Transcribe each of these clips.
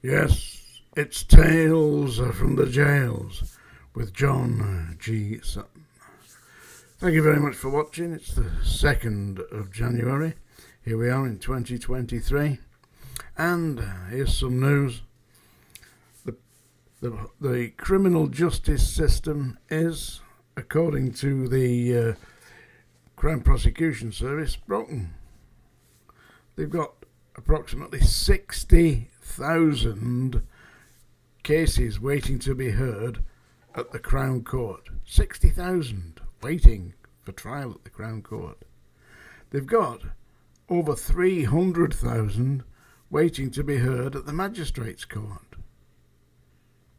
Yes, it's Tales from the Jails with John G. Sutton. Thank you very much for watching. It's the 2nd of January. Here we are in 2023. And here's some news. The criminal justice system is, according to the Crown Prosecution Service, broken. They've got approximately 60,000 cases waiting to be heard at the Crown Court. 60,000 waiting for trial at the Crown Court. They've got over 300,000 waiting to be heard at the Magistrates' Court.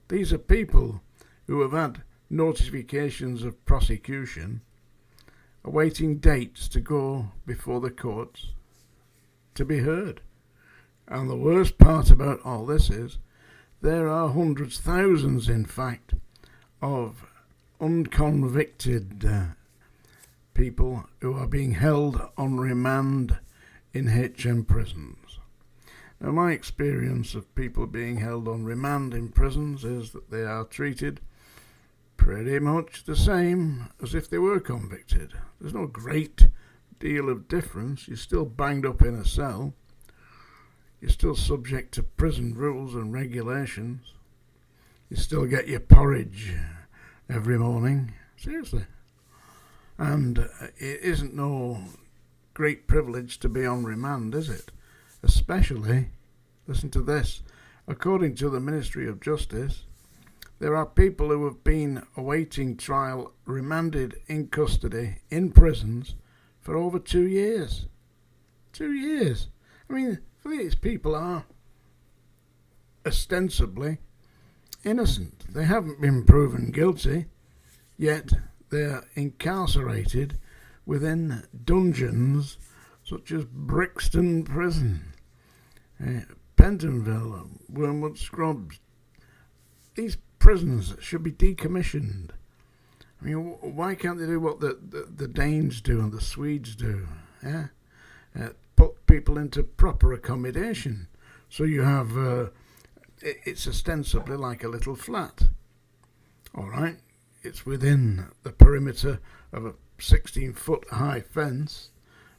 These are people who have had notifications of prosecution, awaiting dates to go before the courts to be heard. And the worst part about all this is there are hundreds, thousands in fact, of unconvicted people who are being held on remand in HM prisons. Now, my experience of people being held on remand in prisons is that they are treated pretty much the same as if they were convicted. There's no great deal of difference. You're still banged up in a cell. You're still subject to prison rules and regulations. You still get your porridge every morning. Seriously. And it isn't no great privilege to be on remand, is it? Especially, listen to this, according to the Ministry of Justice, there are people who have been awaiting trial remanded in custody in prisons for over 2 years. 2 years. I mean, these people are ostensibly innocent. They haven't been proven guilty, yet they're incarcerated within dungeons such as Brixton Prison, Pentonville, Wormwood Scrubs. These prisons should be decommissioned. I mean, why can't they do what the Danes do and the Swedes do? Yeah? Put people into proper accommodation. So you have, it's ostensibly like a little flat. All right? It's within the perimeter of a 16-foot high fence,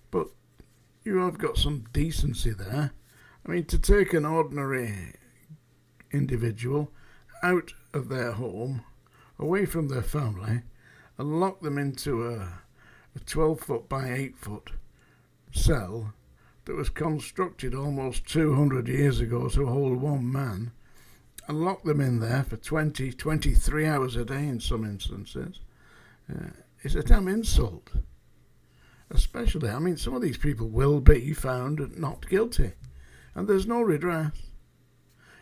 but you have got some decency there. I mean, to take an ordinary individual out of their home, away from their family, and lock them into a 12-foot by 8-foot cell that was constructed almost 200 years ago to hold one man, and lock them in there for 23 hours a day in some instances, is a damn insult. Especially, I mean, some of these people will be found not guilty, and there's no redress.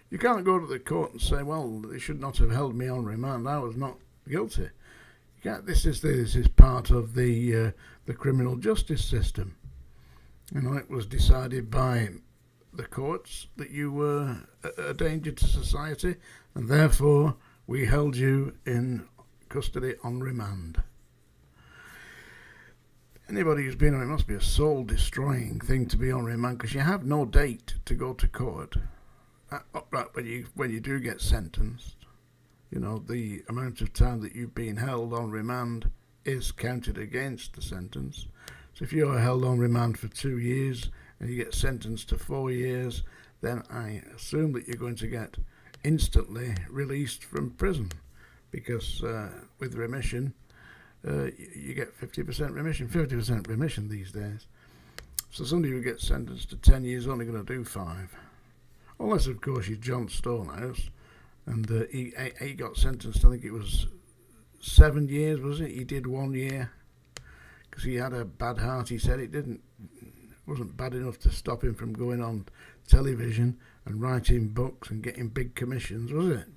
You can't go to the court and say, well, they should not have held me on remand, I was not guilty. You can't, this is part of the criminal justice system. You know, it was decided by the courts that you were a danger to society, and therefore we held you in custody on remand. Anybody who's been on it must be a soul-destroying thing to be on remand, because you have no date to go to court. When you do get sentenced, you know, the amount of time that you've been held on remand is counted against the sentence. So if you're held on remand for 2 years and you get sentenced to 4 years, then I assume that you're going to get instantly released from prison, because with remission, you get 50% remission these days. So somebody who gets sentenced to 10 years is only going to do 5. Unless, of course, you're John Stonehouse, and he got sentenced, I think it was 7 years, was it? He did 1 year, because he had a bad heart. He said it wasn't bad enough to stop him from going on television and writing books and getting big commissions, was it?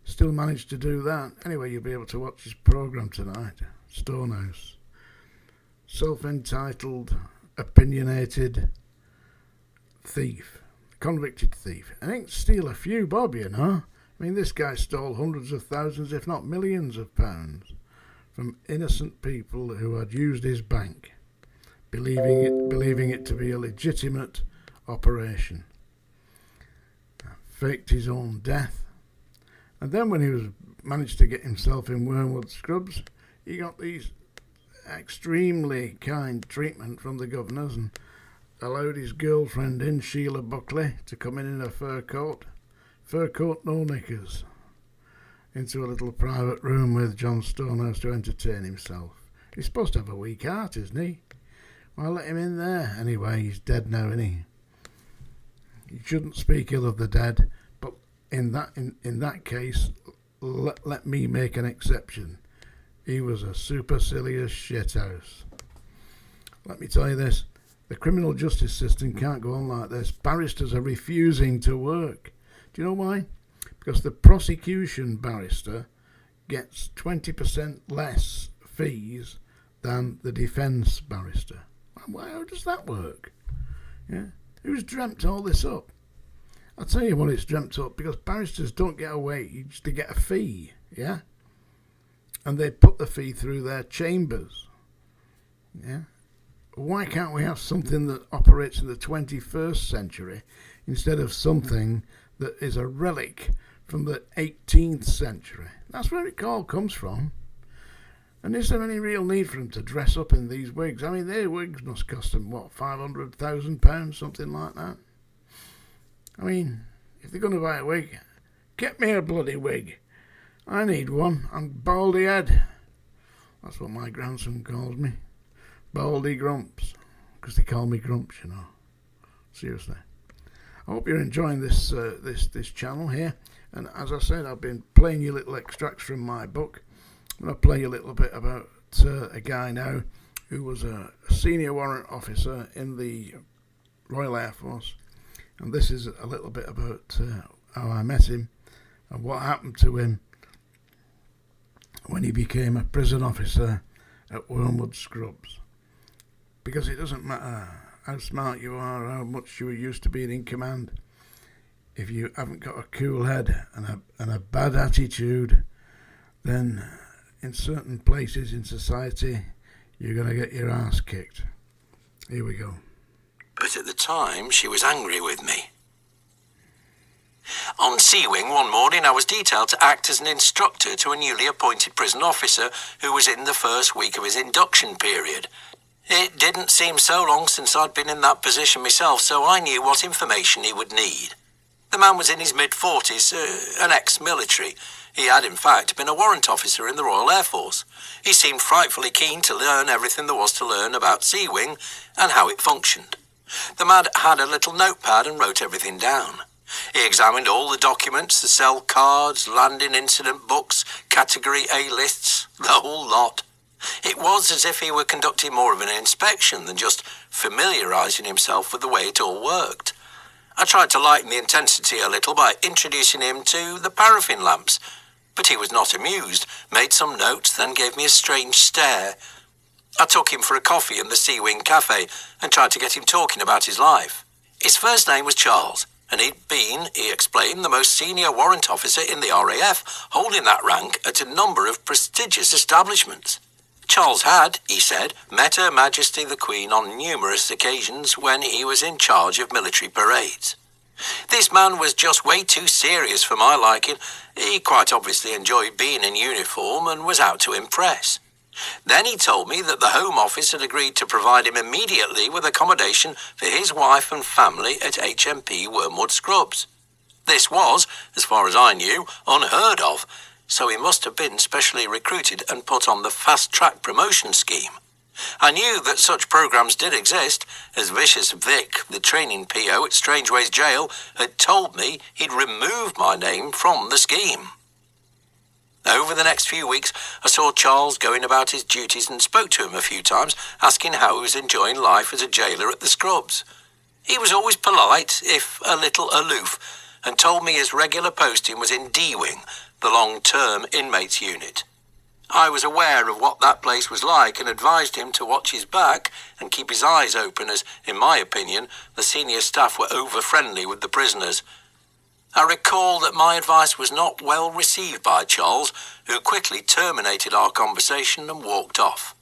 Still managed to do that. Anyway, you'll be able to watch his programme tonight. Stonehouse. Self-entitled, opinionated thief. Convicted thief. I think steal a few bob, you know. I mean, this guy stole hundreds of thousands, if not millions of pounds from innocent people who had used his bank, believing it to be a legitimate operation. faked his own death. And then when he managed to get himself in Wormwood Scrubs, he got these extremely kind treatment from the governors and allowed his girlfriend in, Sheila Buckley, to come in a fur coat, no knickers, into a little private room with John Stonehouse to entertain himself. He's supposed to have a weak heart, isn't he? Well, let him in there. Anyway, he's dead now, isn't he? You shouldn't speak ill of the dead, but in that case, let me make an exception. He was a supercilious shithouse. Let me tell you this, the criminal justice system can't go on like this. Barristers are refusing to work. Do you know why? Because the prosecution barrister gets 20% less fees than the defence barrister. How does that work? Yeah, who's dreamt all this up? I'll tell you what it's dreamt up, because barristers don't get a wage, they get a fee, yeah? And they put the fee through their chambers, yeah? Why can't we have something that operates in the 21st century instead of something that is a relic from the 18th century? That's where it all comes from. And is there any real need for them to dress up in these wigs? I mean, their wigs must cost them, what, £500,000, something like that? I mean, if they're going to buy a wig, get me a bloody wig. I need one. I'm Baldy Head. That's what my grandson calls me. Baldy Grumps. Because they call me Grumps, you know. Seriously. I hope you're enjoying this channel here. And as I said, I've been playing you little extracts from my book. I'm going to play you a little bit about a guy now who was a senior warrant officer in the Royal Air Force. And this is a little bit about how I met him and what happened to him when he became a prison officer at Wormwood Scrubs. Because it doesn't matter how smart you are, how much you were used to being in command. If you haven't got a cool head and a bad attitude, then in certain places in society, you're going to get your ass kicked. Here we go. But at the time, she was angry with me. On Sea Wing one morning, I was detailed to act as an instructor to a newly appointed prison officer who was in the first week of his induction period. It didn't seem so long since I'd been in that position myself, so I knew what information he would need. The man was in his mid-40s, an ex-military. He had, in fact, been a warrant officer in the Royal Air Force. He seemed frightfully keen to learn everything there was to learn about Sea Wing and how it functioned. The man had a little notepad and wrote everything down. He examined all the documents, the cell cards, landing incident books, Category A lists, the whole lot. It was as if he were conducting more of an inspection than just familiarising himself with the way it all worked. I tried to lighten the intensity a little by introducing him to the paraffin lamps, but he was not amused, made some notes, then gave me a strange stare. I took him for a coffee in the Sea Wing Cafe and tried to get him talking about his life. His first name was Charles, and he'd been, he explained, the most senior warrant officer in the RAF, holding that rank at a number of prestigious establishments. Charles had, he said, met Her Majesty the Queen on numerous occasions when he was in charge of military parades. This man was just way too serious for my liking. He quite obviously enjoyed being in uniform and was out to impress. Then he told me that the Home Office had agreed to provide him immediately with accommodation for his wife and family at HMP Wormwood Scrubs. This was, as far as I knew, unheard of, so he must have been specially recruited and put on the fast-track promotion scheme. I knew that such programs did exist, as Vicious Vic, the training PO at Strangeways Jail, had told me he'd removed my name from the scheme. Over the next few weeks, I saw Charles going about his duties and spoke to him a few times, asking how he was enjoying life as a jailer at the Scrubs. He was always polite, if a little aloof, and told me his regular posting was in D-Wing, the long-term inmates unit. I was aware of what that place was like and advised him to watch his back and keep his eyes open as, in my opinion, the senior staff were over-friendly with the prisoners. I recall that my advice was not well received by Charles, who quickly terminated our conversation and walked off.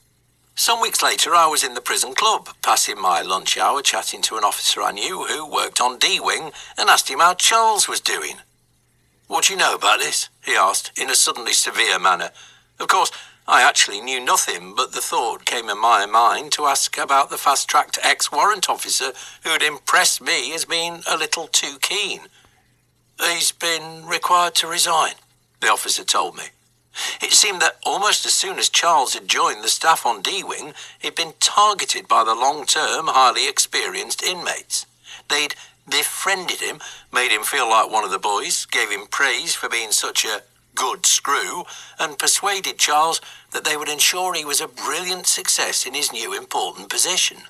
Some weeks later, I was in the prison club, passing my lunch hour chatting to an officer I knew who worked on D-Wing, and asked him how Charles was doing. "What do you know about this?" he asked, in a suddenly severe manner. Of course, I actually knew nothing, but the thought came in my mind to ask about the fast-tracked ex-warrant officer who had impressed me as being a little too keen. "He's been required to resign," the officer told me. It seemed that almost as soon as Charles had joined the staff on D-Wing, he'd been targeted by the long-term, highly experienced inmates. They'd befriended him, made him feel like one of the boys, gave him praise for being such a good screw, and persuaded Charles that they would ensure he was a brilliant success in his new important position.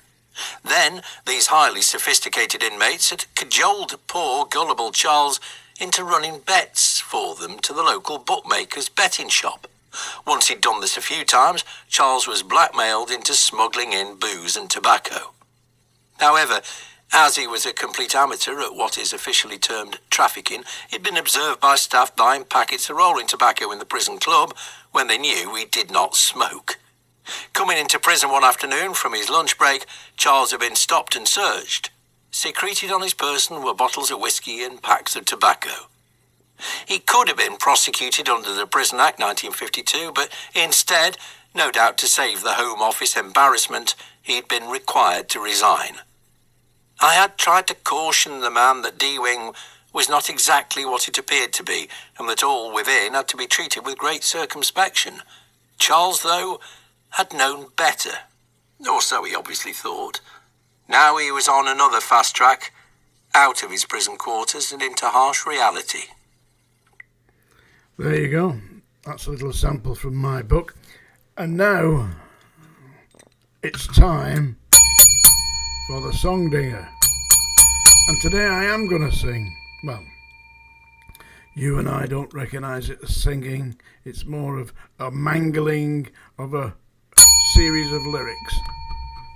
Then, these highly sophisticated inmates had cajoled poor, gullible Charles into running bets for them to the local bookmaker's betting shop. Once he'd done this a few times, Charles was blackmailed into smuggling in booze and tobacco. However, as he was a complete amateur at what is officially termed trafficking, he'd been observed by staff buying packets of rolling tobacco in the prison club when they knew he did not smoke. Coming into prison one afternoon from his lunch break, Charles had been stopped and searched. Secreted on his person were bottles of whiskey and packs of tobacco. He could have been prosecuted under the Prison Act 1952, but instead, no doubt to save the Home Office embarrassment, he'd been required to resign. I had tried to caution the man that D-Wing was not exactly what it appeared to be, and that all within had to be treated with great circumspection. Charles, though, had known better. Or so he obviously thought. Now he was on another fast track, out of his prison quarters and into harsh reality. There you go. That's a little sample from my book. And now, it's time for the Song Dinger. And today I am going to sing. Well, you and I don't recognise it as singing. It's more of a mangling of a series of lyrics.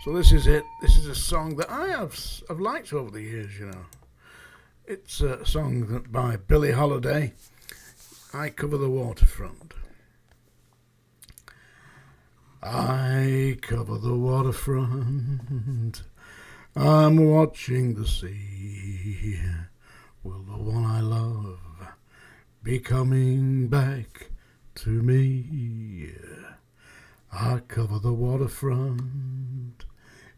So this is it. This is a song that I've liked over the years, you know. It's a song that by Billie Holiday. I cover the waterfront. I cover the waterfront. I'm watching the sea. Will the one I love be coming back to me? I cover the waterfront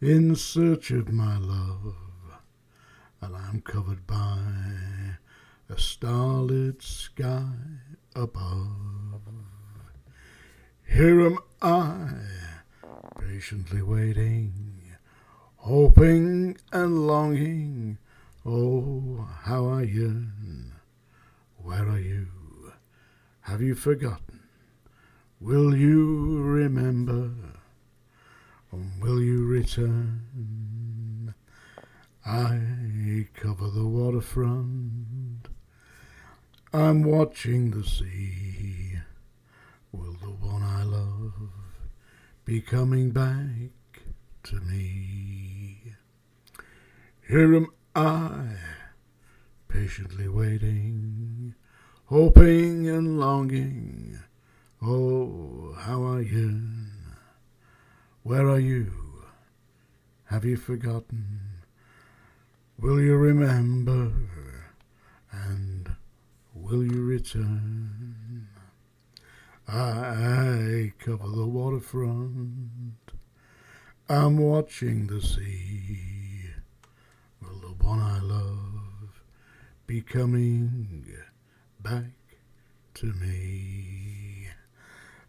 in search of my love, and I'm covered by a starlit sky above. Here am I, patiently waiting, hoping and longing. Oh, how I yearn. Where are you? Have you forgotten? Will you remember? Will you return? I cover the waterfront. I'm watching the sea. Will the one I love be coming back to me? Here am I, patiently waiting, hoping and longing. Oh, how I yearn. Where are you? Have you forgotten? Will you remember? And will you return? I cover the waterfront. I'm watching the sea. Will the one I love be coming back to me?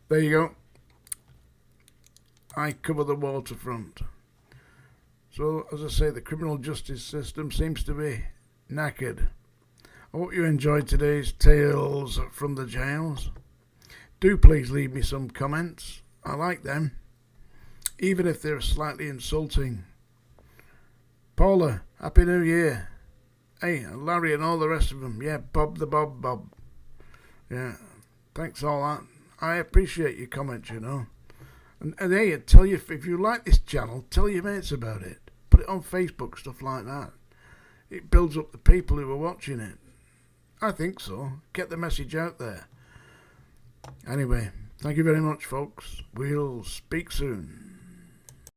There you go. I cover the waterfront. So, as I say, the criminal justice system seems to be knackered. I hope you enjoyed today's tales from the jails. Do please leave me some comments. I like them, even if they're slightly insulting. Paula, Happy New Year. Hey, and Larry and all the rest of them. Yeah, Bob the Bob. Yeah, thanks all that. I appreciate your comments, you know. And hey, tell you if you like this channel, tell your mates about it. Put it on Facebook, stuff like that. It builds up the people who are watching it. I think so. Get the message out there. Anyway, thank you very much, folks. We'll speak soon.